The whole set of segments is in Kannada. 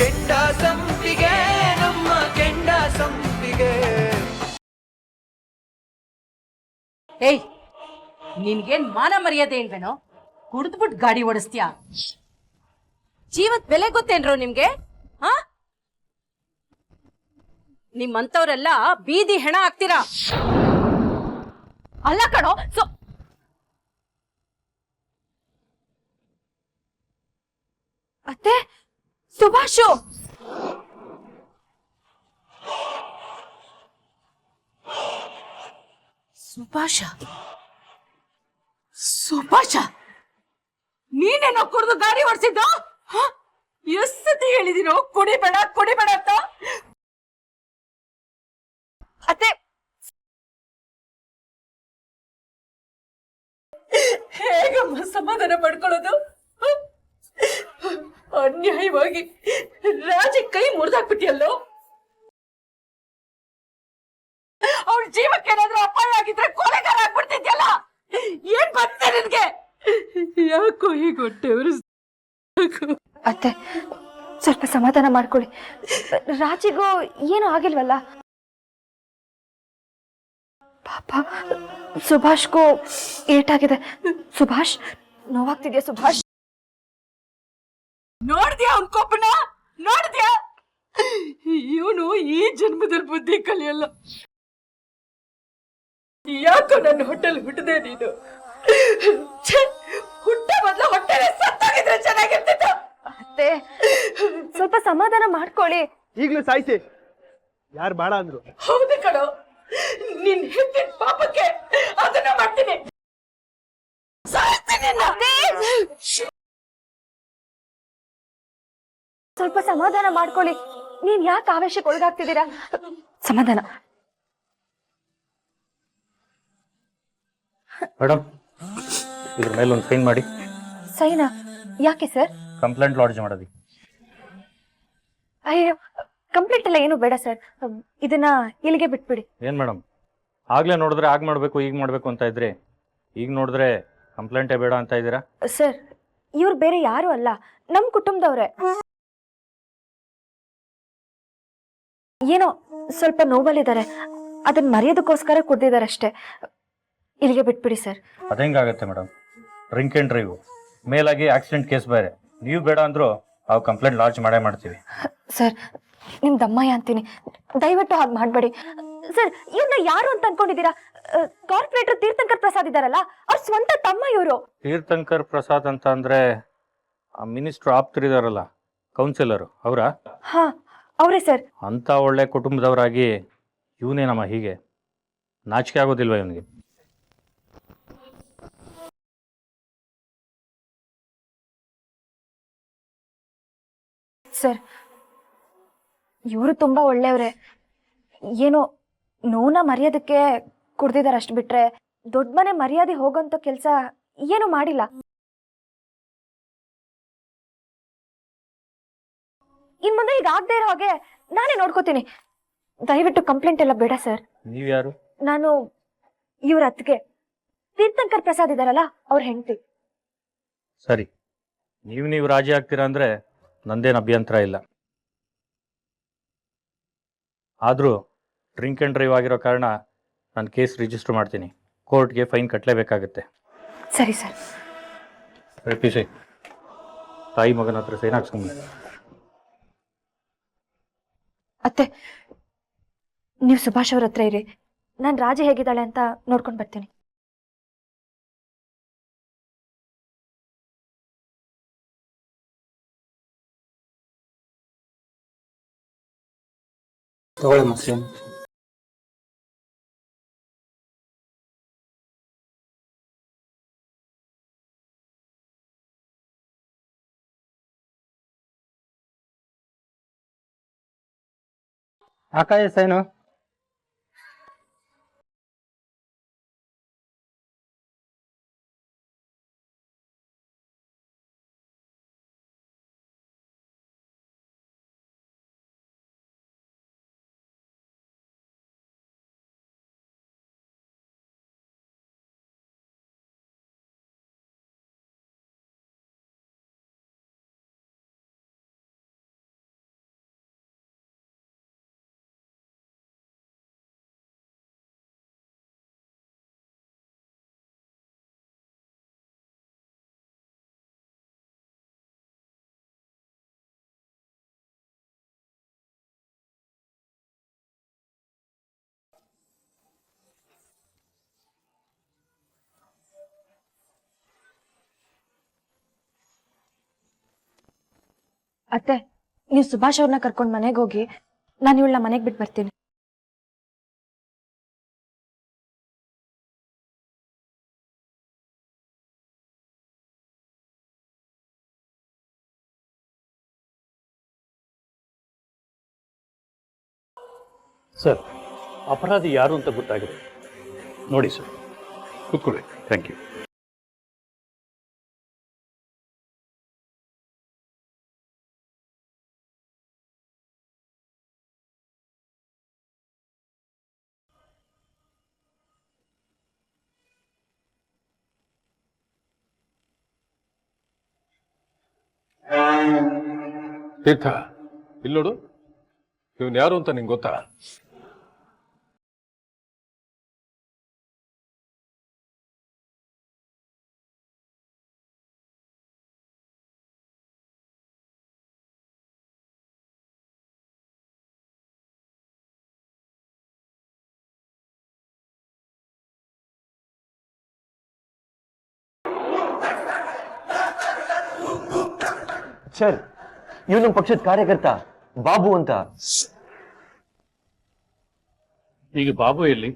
ಕೆಂಡ ಸಂಪಿಗೆ ನಮ್ಮ ಕೆಂಡ ಸಂಪಿಗೆ. ಏಯ್, ನಿನ್ಗೇನ್ ಮಾನ ಮರ್ಯಾದೆ ಇಲ್ವೇನೋ? ಕುಡಿದ್ಬಿಟ್ಟು ಗಾಡಿ ಓಡಿಸ್ತೀಯಾ? ಜೀವದ ಬೆಲೆ ಗೊತ್ತೇನ್ರೋ ನಿಮ್ಗೆ? ಹಾ, ನಿಮ್ಮಂತವ್ರೆಲ್ಲ ಬೀದಿ ಹೆಣ ಆಗ್ತೀರಾ. ಅಲ್ಲ ಕಣೋ, ಅತ್ತೆ ಸುಭಾಷು, ಸುಭಾಷ ಸುಭಾಷ, ನೀನೇನೋ ಕುಡಿದು ಗಾಡಿ ಓಡಿಸಿದ್ದು? ಎಷ್ಟು ಸತಿ ಹೇಳಿದಿನೋ ಕುಡಿಬೇಡ ಕುಡಿಬೇಡ ಅಂತ? ಅತ್ತೆ ಹೇಗಮ್ಮ ಸಮಾಧಾನ ಪಡ್ಕೊಳ್ಳೋದು? ಅನ್ಯಾಯವಾಗಿ ರಾಜ ಕೈ ಮುರಿದಾಕ್ಬಿಟ್ಟಿಯಲ್ಲೋ. ಅವ್ರ ಜೀವಕ್ಕೆ ಏನಾದ್ರೂ ಅಪಾಯ ಆಗಿದ್ರೆ ಕೊಲೆಗಾರ ಆಗ್ಬಿಡ್ತಿದ್ಯಲ್ಲ. ಏನ್ ಬಂತೆ ನಿನ್ಗೆ? ಯಾಕೋ ಹೀಗೆ ಹೊಟ್ಟೆವ್ರು? ಅತ್ತೆ ಸ್ವಲ್ಪ ಸಮಾಧಾನ ಮಾಡ್ಕೊಳ್ಳಿ. ರಾಜಿಗೂ ಏನು ಆಗಿಲ್ವಲ್ಲ? ಪಾಪ ಸುಭಾಷ್ಗೂ ಏಟಾಗಿದೆ. ಸುಭಾಷ್, ನೋವಾಗ್ತಿದ್ಯಾ ಸುಭಾಷ್? ನೋಡ್ದ್ಯಾ ಅವ್ನ ಕೋಪನ? ನೋಡ್ದ್ಯಾ? ಇವನು ಈ ಜನ್ಮದಲ್ಲಿ ಬುದ್ಧಿ ಕಲಿಯಲ್ಲ. ಯಾಕೋ ನನ್ನ ಹೊಟ್ಟೆಲ್ ಹುಟ್ಟದೆ ನೀನು? ಹುಟ್ಟ ಮೊದಲು ಹೊಟ್ಟೆಲೆ ಸತ್ತಾಗಿದ್ರೆ ಚೆನ್ನಾಗಿರ್ತಿತ್ತು. ಅತ್ತೆ ಸ್ವಲ್ಪ ಸಮಾಧಾನ ಮಾಡ್ಕೊಳ್ಳಿ. ಈಗ್ಲೂ ಸಾಯ್ಸಿ, ಯಾರು ಬೇಡ ಅಂದ್ರು? ಹೌದು ಕಣೋ, ನಿನ್ ಹೆತ್ತಿನ ಪಾಪಕ್ಕೆ ಅದನ್ನ ಮಾಡ್ತೀನಿ. ಸ್ವಲ್ಪ ಸಮಾಧಾನ ಮಾಡ್ಕೊಳ್ಳಿ. ನೀನ್ ಯಾಕೆ ಆವೇಶಕ್ಕೆ ಒಳಗಾಗ್ತಿದ್ದೀರಾ? ಸಮಾಧಾನ. ಮೇಡಮ್, ಇದ್ರ ಮೇಲೆ ಒಂದು ಸೈನ್ ಮಾಡಿ. ಸೈನಾ? ಯಾಕೆ ಸರ್? Complaint lodge ಮಾಡೋದಿ. ಅಯ್ಯೋ, ಕಂಪ್ಲೇಂಟ್ ಎಲ್ಲ ಏನು ಬೇಡ ಸರ್, ಇದನ್ನ ಇಲ್ಲಿಗೆ ಬಿಟ್ಬಿಡಿ. ಏನು ಮೇಡಮ್, ಆಗ್ಲೇ ನೋಡಿದ್ರೆ ಆಗ ಮಾಡಬೇಕು ಈಗ ಮಾಡಬೇಕು ಅಂತ ಇದ್ರಿ, ಈಗ ನೋಡಿದ್ರೆ ಕಂಪ್ಲೇಂಟೇ ಬೇಡ ಅಂತ ಇದ್ದೀರಾ? ಸರ್, ಇವ್ರು ಬೇರೆ ಯಾರು ಅಲ್ಲ, ನಮ್ಮ ಕುಟುಂಬದವ್ರೆ. ಏನೋ ಸ್ವಲ್ಪ ನೋವಲ್ಲಿದ್ದಾರೆ, ಅದನ್ನ ಮರೆಯೋದಕ್ಕೋಸ್ಕರ ಕುಡ್ದಿದ್ದಾರೆ ಅಷ್ಟೇ. ಇಲ್ಲಿಗೆ ಬಿಟ್ಬಿಡಿ ಸರ್. ಅದೇಂಗಾಗತ್ತೆ ಮೇಡಮ್? ಡ್ರಿಂಕ್ ಆ್ಯಂಡ್ ಡ್ರೈವ್, ಮೇಲಾಗಿ ಆಕ್ಸಿಡೆಂಟ್ ಕೇಸ್ ಬೇರೆ. ನೀವು ಬೇಡ ಅಂದರೂ ನಾವು ಕಂಪ್ಲೇಂಟ್ ಲಾಡ್ಜ್ ಮಾಡೇ ಮಾಡ್ತೀವಿ. ಸರ್, ನಿಮ್ ದಮ್ಮಯ್ಯ ಅಂತೀನಿ, ದಯವಿಟ್ಟು ಹಾಗೆ ಮಾಡಬೇಡಿ ಸರ್. ಇವ್ರನ್ನ ಯಾರು ಅಂತ ಅನ್ಕೊಂಡಿದ್ದೀರಾ? ಕಾರ್ಪೊರೇಟರ್ ತೀರ್ಥಂಕರ್ ಪ್ರಸಾದ್ ಇದಾರಲ್ಲ, ಅವ್ರ ಸ್ವಂತ ತಮ್ಮ ಇವರು. ತೀರ್ಥಂಕರ್ ಪ್ರಸಾದ್ ಅಂತ ಅಂದ್ರೆ ಮಿನಿಸ್ಟರ್ ಆಪ್ತರಿದಾರಲ್ಲ, ಕೌನ್ಸಿಲರು ಅವರಾ? ಹಾ, ಅವರೇ ಸರ್. ಅಂತ ಒಳ್ಳೆ ಕುಟುಂಬದವರಾಗಿ ಇವನೇನಮ್ಮ ಹೀಗೆ? ನಾಚಿಕೆ ಆಗೋದಿಲ್ವ ಇವನಿಗೆ? ಸರ್, ಇವರು ತುಂಬಾ ಒಳ್ಳೆಯವ್ರೆ. ಏನೋ ನೋನ ಮರ್ಯಾದಕ್ಕೆ ಕುಡ್ದಿದಾರೆ ಅಷ್ಟು ಬಿಟ್ರೆ ದೊಡ್ಡ ಮನೆ ಮರ್ಯಾದೆ ಹೋಗೋಂಥ ಕೆಲಸ ಏನು ಮಾಡಿಲ್ಲ. ಇನ್ ಮುಂದೆ ಈಗ ಆಗದೆ ಇರೋ ಹಾಗೆ ನಾನೇ ನೋಡ್ಕೋತೀನಿ. ದಯವಿಟ್ಟು ಕಂಪ್ಲೇಂಟ್ ಎಲ್ಲ ಬೇಡ ಸರ್. ನೀವು ಯಾರು? ನಾನು ಇವ್ರ ಅತ್ತಿಗೆ, ತೀರ್ಥಂಕರ್ ಪ್ರಸಾದ್ ಇದಾರಲ್ಲ ಅವ್ರ ಹೆಂಡತಿ. ಸರಿ, ನೀವು ರಾಜಿ ಆಗ್ತೀರಾ ಅಂದ್ರೆ ನಂದೇನು ಅಭ್ಯಂತರ ಇಲ್ಲ. ಆದರೂ ಡ್ರಿಂಕ್ ಆ್ಯಂಡ್ ಡ್ರೈವ್ ಆಗಿರೋ ಕಾರಣ ನಾನು ಕೇಸ್ ರಿಜಿಸ್ಟರ್ ಮಾಡ್ತೀನಿ. ಕೋರ್ಟ್ಗೆ ಫೈನ್ ಕಟ್ಟಲೇಬೇಕಾಗುತ್ತೆ. ಸರಿ ಸರ್. ರೆಪಿಸೈ ತಾಯಿ ಮಗನ ಹತ್ರ ಸೈನ್ ಹಾಕ್ಸ್ಕೊಂಬ. ಅತ್ತೆ, ನೀವು ಸುಭಾಷ್ ಅವ್ರ ಹತ್ರ ಇರಿ, ನಾನು ರಾಜಿ ಹೇಗಿದ್ದಾಳೆ ಅಂತ ನೋಡ್ಕೊಂಡು ಬರ್ತೀನಿ. ತಗೊಳ್ಳಿ ಮಸ್ಲಿಂ. ಆಕಾಶ ಸೈನು. ಅತ್ತೆ, ನೀವು ಸುಭಾಷ್ ಅವ್ರನ್ನ ಕರ್ಕೊಂಡು ಮನೆಗೆ ಹೋಗಿ, ನಾನು ಇವಳನ್ನ ಮನೆಗೆ ಬಿಟ್ಟು ಬರ್ತೀನಿ. ಸರ್, ಅಪರಾಧಿ ಯಾರು ಅಂತ ಗೊತ್ತಾಗಿದೆ. ನೋಡಿ ಸರ್. ಕೂತ್ಕೊಳ್ಳಿ. Thank you. ತೀರ್ಥ, ಇಲ್ಲಿ ನೋಡು, ಇವನ್ ಯಾರು ಅಂತ ನಿಂಗೆ ಗೊತ್ತಾ? ಸರ್, ಇವ್ ನಮ್ಮ ಪಕ್ಷದ ಕಾರ್ಯಕರ್ತ ಬಾಬು ಅಂತ. ಈಗ ಬಾಬು ಎಲ್ಲಿ?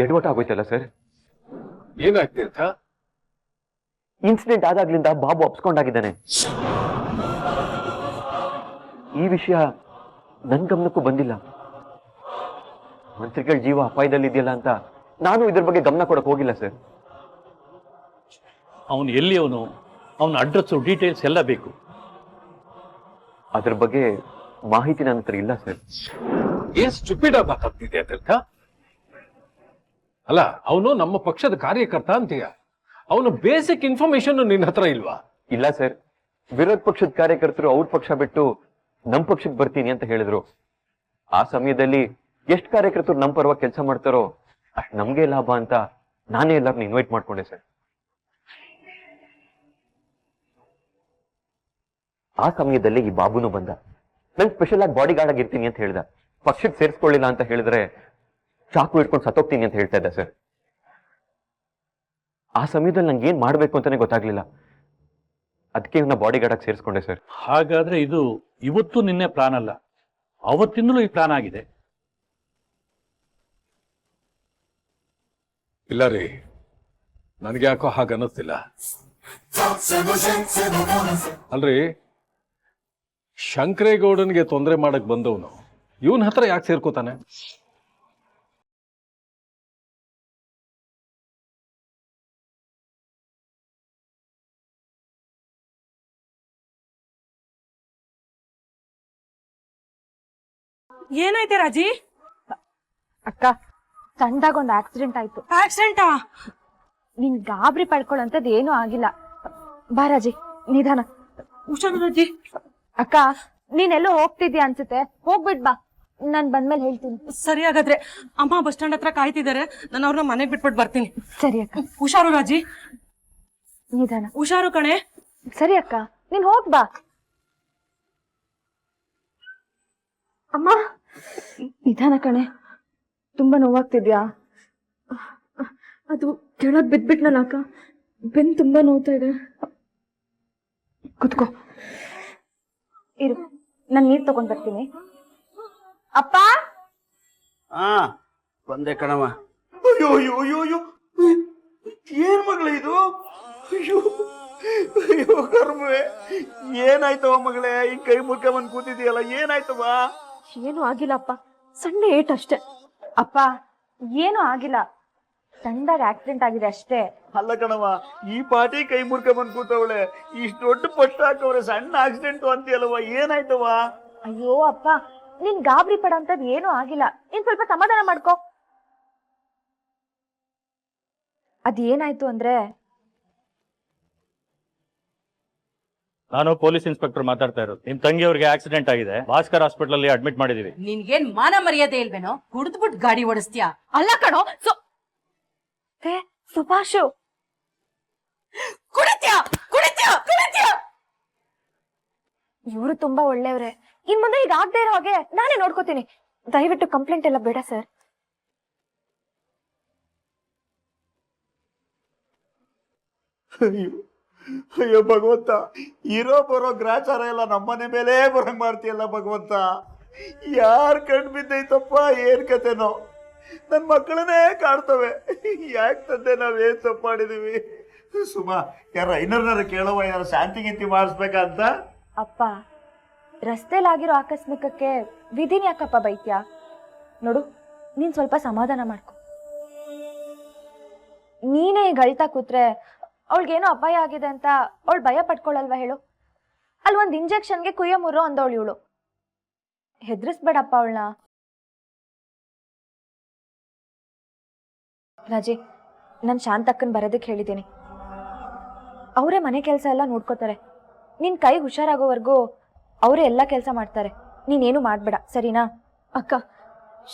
ಎಡವಟ ಆಗೋಯ್ತಲ್ಲ ಸರ್. ಏನಾಯ್ತು ತೀರ್ಥ? ಇನ್ಸಿಡೆಂಟ್ ಆದಾಗ್ಲಿಂದ ಬಾಬು ಅಪ್ಸ್ಕೊಂಡಾಗಿದ್ದಾನೆ. ಈ ವಿಷಯ ನನ್ ಗಮನಕ್ಕೂ ಬಂದಿಲ್ಲ. ಮಂತ್ರಿಗಳ ಜೀವ ಅಪಾಯದಲ್ಲಿ ಇದೆಯಲ್ಲ ಅಂತ ನಾನು ಇದ್ರ ಬಗ್ಗೆ ಗಮನ ಕೊಡಕ್ ಹೋಗಿಲ್ಲ ಸರ್. ಅವನು ಎಲ್ಲಿ, ಅವನ ಅಡ್ರೆಸ್ ಡೀಟೇಲ್ಸ್ ಎಲ್ಲ ಬೇಕು. ಅದ್ರ ಬಗ್ಗೆ ಮಾಹಿತಿ ನನ್ನ ಹತ್ರ ಇಲ್ಲ ಸರ್. ಏನ್ ಸ್ಟುಪಿಡ್ ಆಗಿ ಮಾತಾಡ್ತಿದ್ಯಾ ತೀರ್ಥ? ಅಲ್ಲ, ಅವನು ನಮ್ಮ ಪಕ್ಷದ ಕಾರ್ಯಕರ್ತ ಅಂತೀಯ, ಅವನು ಬೇಸಿಕ್ ಇನ್ಫಾರ್ಮೇಶನ್ ನಿನ್ನ ಹತ್ರ ಇಲ್ವಾ? ಇಲ್ಲ ಸರ್, ವಿರೋಧ ಪಕ್ಷದ ಕಾರ್ಯಕರ್ತರು ಅವ್ರ ಪಕ್ಷ ಬಿಟ್ಟು ನಮ್ ಪಕ್ಷಕ್ಕೆ ಬರ್ತೀನಿ ಅಂತ ಹೇಳಿದ್ರು. ಆ ಸಮಯದಲ್ಲಿ ಎಷ್ಟು ಕಾರ್ಯಕರ್ತರು ನಮ್ ಪರವಾಗಿ ಕೆಲಸ ಮಾಡ್ತಾರೋ ಅಷ್ಟು ನಮ್ಗೆ ಲಾಭ ಅಂತ ನಾನೇ ಎಲ್ಲರನ್ನ ಇನ್ವೈಟ್ ಮಾಡ್ಕೊಂಡೆ ಸರ್. ಆ ಸಮಯದಲ್ಲಿ ಈ ಬಾಬುನು ಬಂದ. ನನ್ ಸ್ಪೆಷಲ್ ಆಗಿ ಬಾಡಿ ಗಾರ್ಡ್ ಆಗಿರ್ತೀನಿ ಅಂತ ಹೇಳ್ದ. ಪಕ್ಷಕ್ಕೆ ಸೇರಿಸ್ಕೊಳ್ಳಿಲ್ಲ ಅಂತ ಹೇಳಿದ್ರೆ ಚಾಕು ಇಟ್ಕೊಂಡು ಸತ್ತೋಗ್ತೀನಿ ಅಂತ ಹೇಳ್ತಾ ಇದ್ದ ಸರ್. ಆ ಸಮಯದಲ್ಲಿ ನಂಗೆ ಏನ್ ಮಾಡ್ಬೇಕು ಅಂತಾನೆ ಗೊತ್ತಾಗ್ಲಿಲ್ಲ. ಅದಕ್ಕೆ ಇವನ್ನ ಬಾಡಿ ಗಾರ್ಡ್ ಆಗಿ ಸೇರಿಸ್ಕೊಂಡೆ ಸರ್. ಹಾಗಾದ್ರೆ ಇದು ಇವತ್ತು ನಿನ್ನೆ ಪ್ಲಾನ್ ಅಲ್ಲ, ಅವತ್ತಿಂದಲೂ ಈ ಪ್ಲಾನ್ ಆಗಿದೆ. ಇಲ್ಲ ರೀ, ನನ್ಗೆ ಯಾಕೋ ಹಾಗೆ ಅನ್ನಿಸ್ತಿಲ್ಲ. ಅಲ್ರಿ, ಶಂಕರೇಗೌಡನಿಗೆ ತೊಂದರೆ ಮಾಡಕ್ ಬಂದವನು ಇವನ್ ಹತ್ರ ಯಾಕೆ ಸೇರ್ಕೋತಾನೆ? ಏನಾಯ್ತೆ ರಾಜಿ? ಅಕ್ಕ, ಸಣ್ಣದಾಗ ಒಂದು ಆಕ್ಸಿಡೆಂಟ್ ಆಯ್ತು. ಆಕ್ಸಿಡೆಂಟಾ? ನಿನ್ ಗಾಬರಿ ಪಡ್ಕೊಳ್ಳೋಂಥದ್ದು ಏನೂ ಆಗಿಲ್ಲ. ಬಾರಾಜಿ, ನಿಧಾನ. ಹುಷಾರು ರಾಜಿ. ಅಕ್ಕ, ನೀನೆಲ್ಲೋ ಹೋಗ್ತಿದ್ಯಾ ಅನ್ಸುತ್ತೆ, ಹೋಗ್ಬಿಟ್ ಬಾ, ನಾನ್ ಬಂದ್ಮೇಲೆ ಹೇಳ್ತೀನಿ. ಸರಿ, ಹಾಗಾದ್ರೆ ಅಮ್ಮ ಬಸ್ ಸ್ಟ್ಯಾಂಡ್ ಹತ್ರ ಕಾಯ್ತಿದ್ದಾರೆ, ನಾನು ಅವ್ರನ್ನ ಮನೆಗೆ ಬಿಟ್ಬಿಟ್ಟು ಬರ್ತೀನಿ. ಸರಿ ಅಕ್ಕ. ಹುಷಾರು ರಾಜಿ. ನಿಧಾನ. ಹುಷಾರು ಕಣೆ. ಸರಿ ಅಕ್ಕ, ನೀನ್ ಹೋಗ್ ಬಾ. ಅಮ್ಮ, ನಿಧಾನ ಕಣೆ, ತುಂಬಾ ನೋವಾಗ್ತಿದ್ಯಾ? ಅದು ಕೆಳಗ್ ಬಿದ್ಬಿಟ್ನಲ್ಲ ಅಕ್ಕ, ಬೆನ್ ತುಂಬಾ ನೋವ್ತಾ ಇದೆ. ಕುತ್ಕೋ, ಇರು, ನಾನ್ ನೀರ್ ತಗೊಂಡ್ ಬರ್ತೀನಿ. ಅಪ್ಪ. ಬಂದೆ ಕಣವ. ಅಯ್ಯೋ ಅಯ್ಯೋ ಅಯ್ಯೋ ಅಯ್ಯೋ, ಏನ್ ಮಗಳ ಇದು? ಅಯ್ಯೋ ಅಯ್ಯೋ ಕರ್ಮವೆ, ಏನಾಯ್ತವ ಮಗಳೇ? ಈ ಕೈ ಮುರ್ಕ ಬಂದ್ ಕೂತಿದ್ಯಲ್ಲ, ಏನಾಯ್ತವ? ಏನು ಆಗಿಲ್ಲ ಅಪ್ಪ, ಸಣ್ಣ ಏಟ್ ಅಷ್ಟೇ. ಅಪ್ಪ, ಏನು ಆಗಿಲ್ಲ, ಸಣ್ಣದಾಗ ಆಕ್ಸಿಡೆಂಟ್ ಆಗಿದೆ ಅಷ್ಟೇ. ಅಲ್ಲ ಕಣವ, ಈ ಪಾಟಿ ಕೈ ಮುರ್ಕ ಬಂದ್ ಕೂತವಳೆ, ಇಷ್ಟು ದೊಡ್ಡ ಪಟ್ಟ ಹಾಕವ್ರೆ, ಸಣ್ಣ ಆಕ್ಸಿಡೆಂಟ್ ಅಂತೀಯಲ್ವ, ಏನಾಯ್ತವ? ಅಯ್ಯೋ ಅಪ್ಪ, ನೀನ್ ಗಾಬರಿ ಪಡೋಂಥದ್ದು ಏನೂ ಆಗಿಲ್ಲ, ನೀನ್ ಸ್ವಲ್ಪ ಸಮಾಧಾನ ಮಾಡ್ಕೋ. ಅದೇನಾಯ್ತು ಅಂದ್ರೆ, ನಾನು ಪೊಲೀಸ್ ಇನ್ಸ್ಪೆಕ್ಟರ್ ಮಾತಾಡ್ತಾ ಇರೋದು. ನಿಮ್ ತಂಗಿಯವ್ರಿಗೆ ಆಕ್ಸಿಡೆಂಟ್ ಆಗಿದೆ, ಭಾಸ್ಕರ್ ಹಾಸ್ಪಿಟಲ್ ಅಲ್ಲಿ ಅಡ್ಮಿಟ್ ಮಾಡಿದೀವಿ. ನಿನ್ಗೇನ್ ಮಾನ ಮರ್ಯಾದೆ ಇಲ್ವೇನೋ? ಕುಡಿದ್ಬಿಟ್ಟು ಗಾಡಿ ಓಡಿಸ್ತೀಯಾ? ಅಲ್ಲ ಕಣೋ, ಸುಭಾಷು, ಕುಡಿತ್ಯಾ ಕುಡಿತ್ಯಾ ಕುಡಿತ್ಯಾ? ಇವರು ತುಂಬಾ ಒಳ್ಳೆಯವ್ರೆ. ಇನ್ ಮುಂದೆ ಈಗ ಆಗದೆ ಇರೋ ಹಾಗೆ ನಾನೇ ನೋಡ್ಕೋತೀನಿ. ದಯವಿಟ್ಟು ಕಂಪ್ಲೇಂಟ್ ಎಲ್ಲ ಬೇಡ ಸರ್. ಅಯ್ಯೋ ಅಯ್ಯೋ ಭಗವಂತ, ಇರೋ ಬರೋ ಗ್ರಾಚಾರ ಎಲ್ಲ ನಮ್ಮನೆ ಮೇಲೆ ಬರಂಗ್ ಮಾಡ್ತೀಯಲ್ಲ ಭಗವಂತ. ಯಾರ್ ಕಣ್ ಬಿದ್ದೈತಪ್ಪ, ಏನ್ ಕತೆನೋ. ನನ್ ಮಕ್ಕಳನ್ನೇ ಕಾಡ್ತವೆ. ಯಾಕೆ ತಂದೆ ನಾವೇನ್ ತಪ್ಪು ಮಾಡಿದೀವಿ? ಸುಮಾ, ಯಾರ ಐನರ್ನಾರ ಕೇಳವ, ಯಾರ ಶಾಂತಿ ಗೀತಿ ಮಾಡಿಸ್ಬೇಕಂತ. ಅಪ್ಪ, ರಸ್ತೆಲಾಗಿರೋ ಆಕಸ್ಮಿಕಕ್ಕೆ ವಿಧಿನ್ ಯಾಕಪ್ಪ ಬೈತ್ಯಾ? ನೋಡು, ನೀನ್ ಸ್ವಲ್ಪ ಸಮಾಧಾನ ಮಾಡ್ಕೊ. ನೀನೇ ಈಗ ಅಳ್ತಾ ಕೂತ್ರೆ ಅವಳಿಗೇನೋ ಅಪಾಯ ಆಗಿದೆ ಅಂತ ಅವಳು ಭಯ ಪಟ್ಕೊಳಲ್ವಾ ಹೇಳು? ಅಲ್ಲಿ ಒಂದ್ ಇಂಜೆಕ್ಷನ್ಗೆ ಕುಯ್ಯ ಮುರೋ ಅಂದವಳು ಇವಳು. ಹೆದರ್ಸ್ಬೇಡಪ್ಪ ಅವಳನ್ನ. ರಾಜಿ, ನಾನು ಶಾಂತಕ್ಕನ್ ಬರೋದಕ್ಕೆ ಹೇಳಿದ್ದೀನಿ. ಅವರೇ ಮನೆ ಕೆಲಸ ಎಲ್ಲ ನೋಡ್ಕೋತಾರೆ. ನಿನ್ ಕೈ ಹುಷಾರಾಗೋವರೆಗೂ ಅವರೇ ಎಲ್ಲ ಕೆಲಸ ಮಾಡ್ತಾರೆ. ನೀನೇನು ಮಾಡ್ಬೇಡ, ಸರಿನಾ? ಅಕ್ಕ,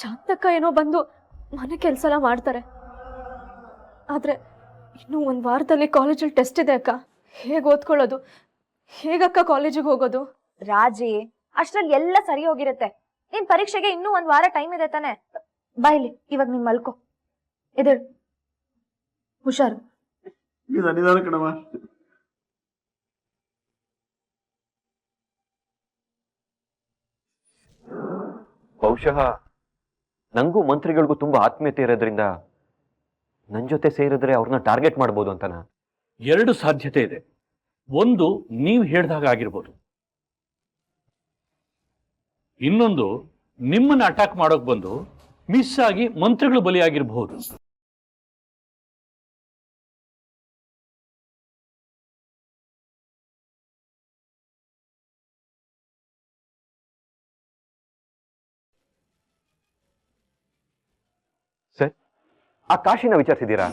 ಶಾಂತಕ್ಕ ಏನೋ ಬಂದು ಮನೆ ಕೆಲಸ ಎಲ್ಲ ಮಾಡ್ತಾರೆ. ಆದ್ರೆ ಇನ್ನೂ ಒಂದು ವಾರದಲ್ಲಿ ಕಾಲೇಜಲ್ಲಿ ಟೆಸ್ಟ್ ಇದೆ ಅಕ್ಕ. ಹೇಗೆ ಓದ್ಕೊಳ್ಳೋದು? ಹೇಗಕ್ಕ ಕಾಲೇಜಿಗೆ ಹೋಗೋದು? ರಾಜಿ, ಅಷ್ಟ್ರಲ್ಲಿ ಎಲ್ಲ ಸರಿ ಹೋಗಿರುತ್ತೆ. ನಿನ್ ಪರೀಕ್ಷೆಗೆ ಇನ್ನೂ 1 ವಾರ ಟೈಮ್ ಇದೆ ತಾನೆ. ಬಾಯ್ಲಿ, ಇವಾಗ ನೀನ್ ಮಲ್ಕೋ. ಎದ್ದೇಳು, ಹುಷಾರು. ನಿಧಾನ ಕಣವ. ಬಹುಶಃ ನಂಗೂ ಮಂತ್ರಿಗಳಿಗೂ ತುಂಬಾ ಆತ್ಮೀಯತೆ ಇರೋದ್ರಿಂದ ನನ್ ಜೊತೆ ಸೇರಿದ್ರೆ ಅವ್ರನ್ನ ಟಾರ್ಗೆಟ್ ಮಾಡ್ಬೋದು ಅಂತನಾ? 2 ಸಾಧ್ಯತೆ ಇದೆ. ಒಂದು, ನೀವು ಹೇಳ್ದಾಗ ಆಗಿರ್ಬೋದು. ಇನ್ನೊಂದು, ನಿಮ್ಮನ್ನ ಅಟ್ಯಾಕ್ ಮಾಡೋಕ್ ಬಂದು ಮಿಸ್ ಆಗಿ ಮಂತ್ರಿಗಳು ಬಲಿಯಾಗಿರ್ಬಹುದು. ಸರ್, ಆ ಕಾಶಿನ ವಿಚಾರಿಸಿದ್ದೀರಾ?